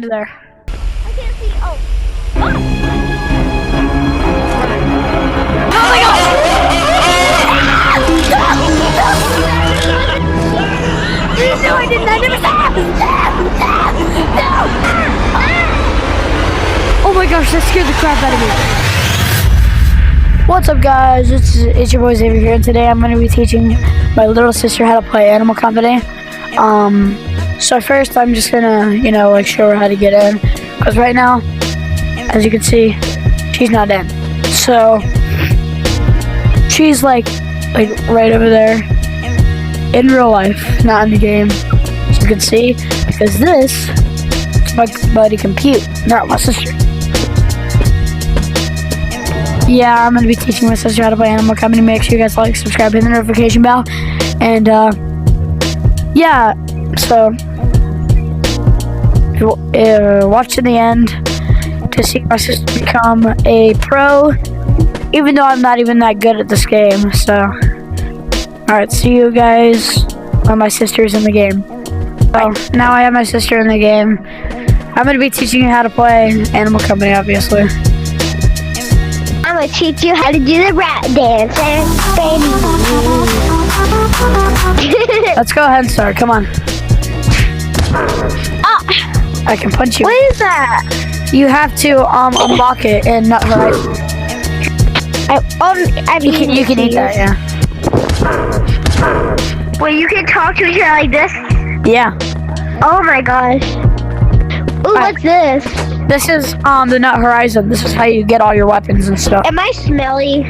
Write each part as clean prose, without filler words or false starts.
There. I can't see. Oh. Oh my god! No, I didn't. I never saw. Oh my gosh, that scared the crap out of me. What's up, guys? It's your boy Xavier here, and today I'm going to be teaching my little sister how to play Animal Company. So first I'm just gonna, show her how to get in, because right now, as you can see, she's not in. So she's like right over there in real life, not in the game. As you can see, because this is my buddy Compute, not my sister. Yeah, I'm gonna be teaching my sister how to play Animal Company. Make sure you guys like, subscribe, hit the notification bell, and yeah. So watch to the end to see my sister become a pro, even though I'm not even that good at this game. So alright, see you guys when my sister's in the game. So now I have my sister in the game. I'm going to be teaching you how to play Animal Company, obviously. I'm gonna teach you how to do the rap dance, baby. Let's go ahead and start. Come on. I can punch you. What is that? You have to unlock it in Nut Horizon. You can eat that, yeah. Wait, you can talk to each other like this? Yeah. Oh my gosh. Ooh, what's this? This is the Nut Horizon. This is how you get all your weapons and stuff. Am I smelly?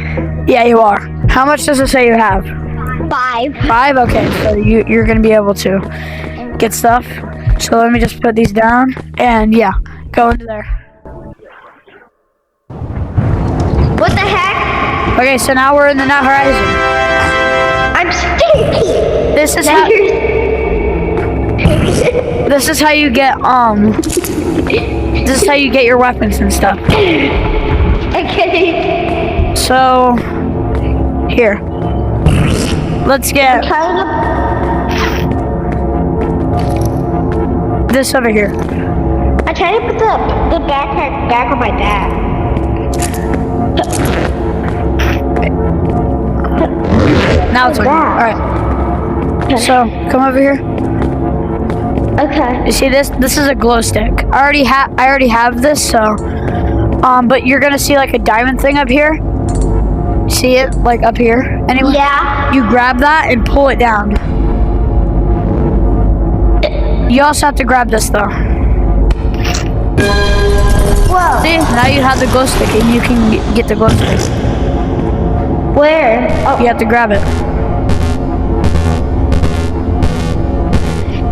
Yeah, you are. How much does it say you have? 5. 5? Okay, so you're gonna be able to get stuff. So let me just put these down, and yeah, go into there. What the heck? Okay, so now we're in the Nut Horizon. I'm stinky. This is how you get this is how you get your weapons and stuff. Okay. So here, let's get this over here. I tried to put the backpack back on my dad. Now it's working. Alright. So come over here. Okay. You see this? This is a glow stick. I already have this, so but you're gonna see like a diamond thing up here. See it? Like up here? Anyway. Yeah. You grab that and pull it down. You also have to grab this though. Whoa. See? Now you have the glow stick and you can get the glow stick. Where? Oh. You have to grab it.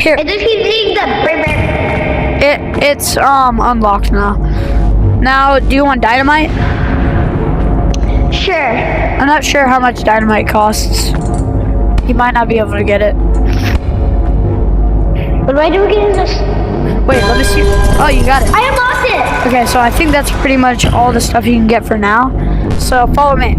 Here. It just keeps eating the It's unlocked now. Now, do you want dynamite? Sure. I'm not sure how much dynamite costs. You might not be able to get it. What do I do again? Wait, let me see. Oh, you got it. I unlocked it. Okay, so I think that's pretty much all the stuff you can get for now. So follow me.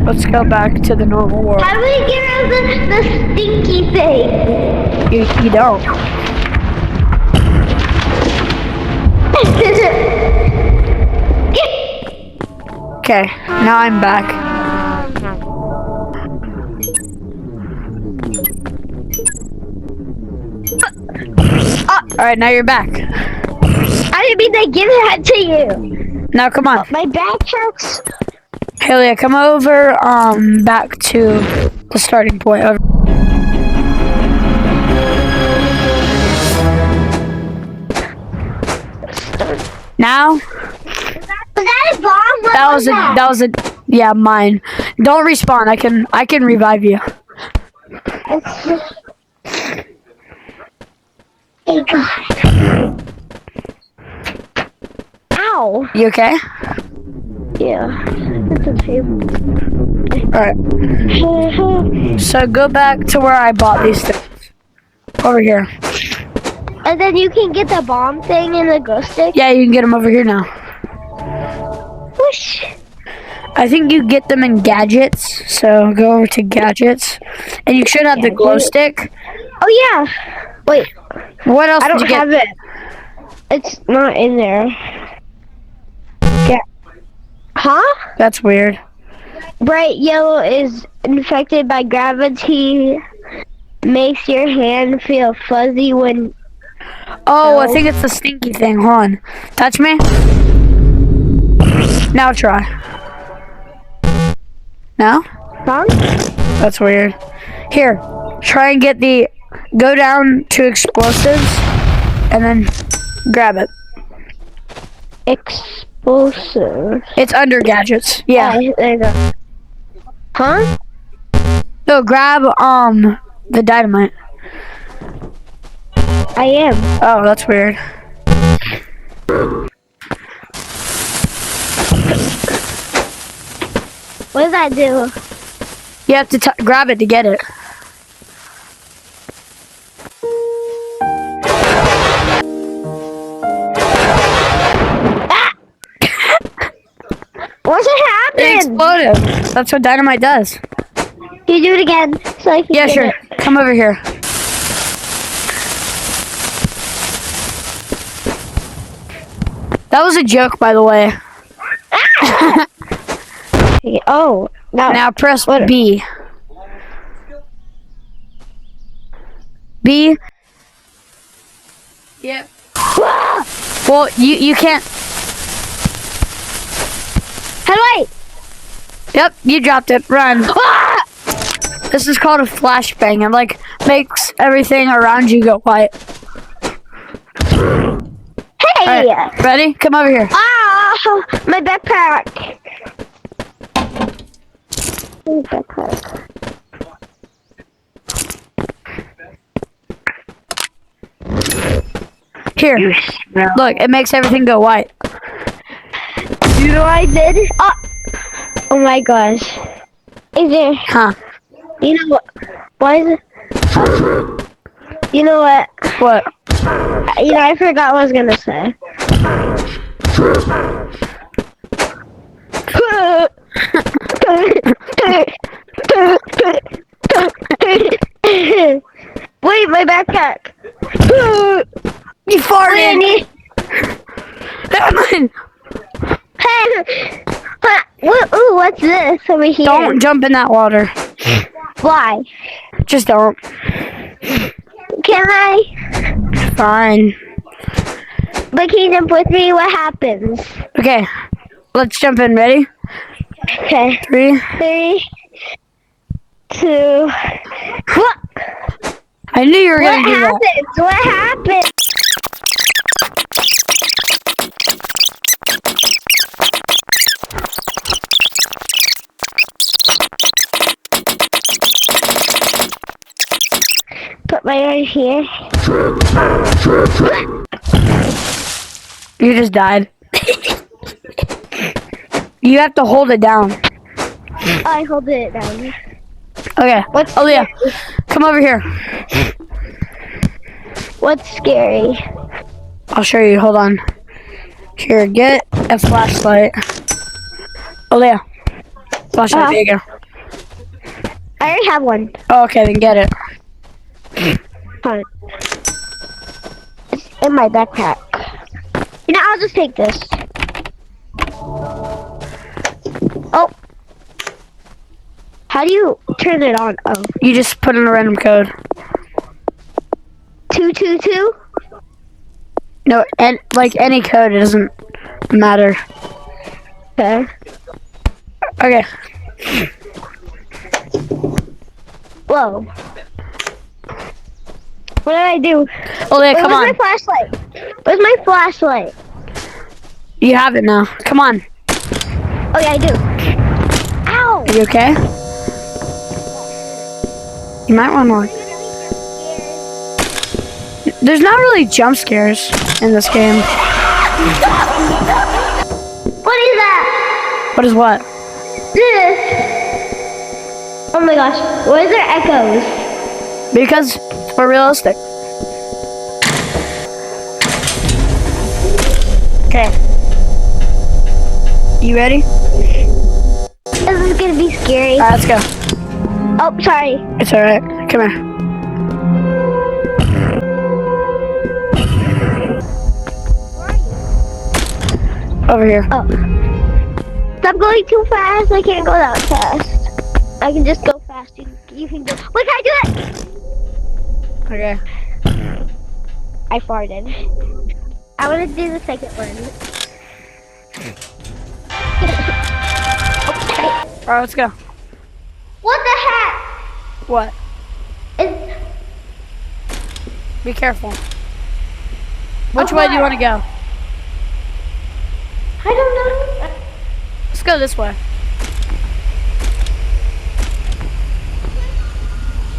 Let's go back to the normal world. How do we get rid of the stinky thing? You don't. Okay, now I'm back. Alright, now you're back. I didn't mean to give that to you. Now come on. My back hurts. Halia, come over back to the starting point. Over. Now? Was that a bomb? What That was a yeah, mine. Don't respawn. I can revive you. Oh God. Ow. You okay? Yeah. It's a table. Alright. So go back to where I bought these things. Over here. And then you can get the bomb thing and the glow stick. Yeah, you can get them over here now. Whoosh. I think you get them in gadgets. So go over to gadgets, and you should have the glow stick. Oh yeah. Wait, What else I did don't you get? have it. It's not in there. Yeah. Huh? That's weird. Bright yellow is infected by gravity. Makes your hand feel fuzzy when. Oh, I think it's the stinky thing. Hold on. Touch me. Now try. No? Huh? That's weird. Here, try and get the. Go down to explosives, and then grab it. Explosive. It's under gadgets. Yeah. Oh, there you go. Huh? No, grab the dynamite. I am. Oh, that's weird. What does that do? You have to grab it to get it. What's it It happening? exploded. That's what dynamite does. Can you do it again so I can Yeah, get sure. it? Come over here. That was a joke, by the way. Oh, now. Now press What? B. B. Yep. Well, you can't. How do I? Yep, you dropped it. Run. This is called a flashbang. It like makes everything around you go white. Hey! Alright, ready? Come over here. Ah, my backpack. My backpack. Here. Look, it makes everything go white. You know what I did? Oh my gosh. Is there? Huh? You know what? Why is it? You know what? What? You know, I forgot what I was gonna say. Wait, my backpack. You Wait, I farted. need. Never mind. Hey, ooh, what's this over here? Don't jump in that water. Why? Just don't. Can I? Fine. But can you jump with me? What happens? Okay. Let's jump in. Ready? Okay. 3. 3, 2. What? I knew you were What gonna do that. happens? What happens? Put my right here. You just died. You have to hold it down. I hold it down. Okay. What's Aaliyah, come over here. What's scary? I'll show you. Hold on. Here, get a flashlight. Aaliyah. Flashlight, there you go. I already have one. Oh, okay, then get it. Fine. It's in my backpack. You know, I'll just take this. Oh. How do you turn it on? Oh. You just put in a random code. 222? No, and like any code, it doesn't matter. Okay. Okay. Whoa. What did I do? Aaliyah, Wait, come where's on. my flashlight? Where's my flashlight? You have it now. Come on. Oh yeah, I do. Ow! Are you okay? You might want to. There's not really jump scares in this game. What is that? What is what? This. Oh my gosh. Why is there echoes? Because we're realistic. Okay. You ready? This is gonna be scary. Alright, let's go. Oh, sorry. It's alright. Come here. Over here. Oh. Stop going too fast. I can't go that fast. I can just go fast. You can go. Wait, can I do it? Okay. I farted. I want to do the second one. Alright, let's go. What the heck? What? Is Be careful. Which way do you want to go? I don't know. Let's go this way.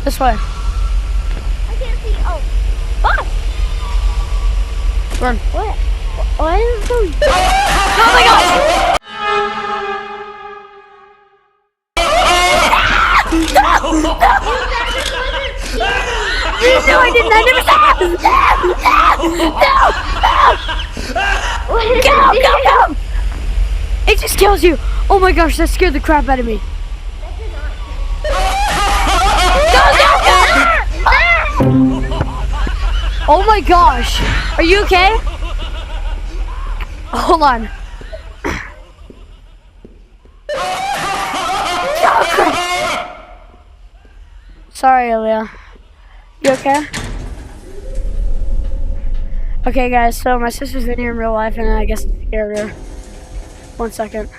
This way. I can't see. Oh. Fuck. Run. What? Why is it so? Oh my gosh! No, I didn't. I never saw. What is Go, it? go, go! It just kills you. Oh my gosh, that scared the crap out of me. Go, go, go! Oh my gosh. Are you okay? Hold on. Sorry, Aaliyah. You okay? Okay, guys, so my sister's in here in real life, and I guess I scared her. 1 second.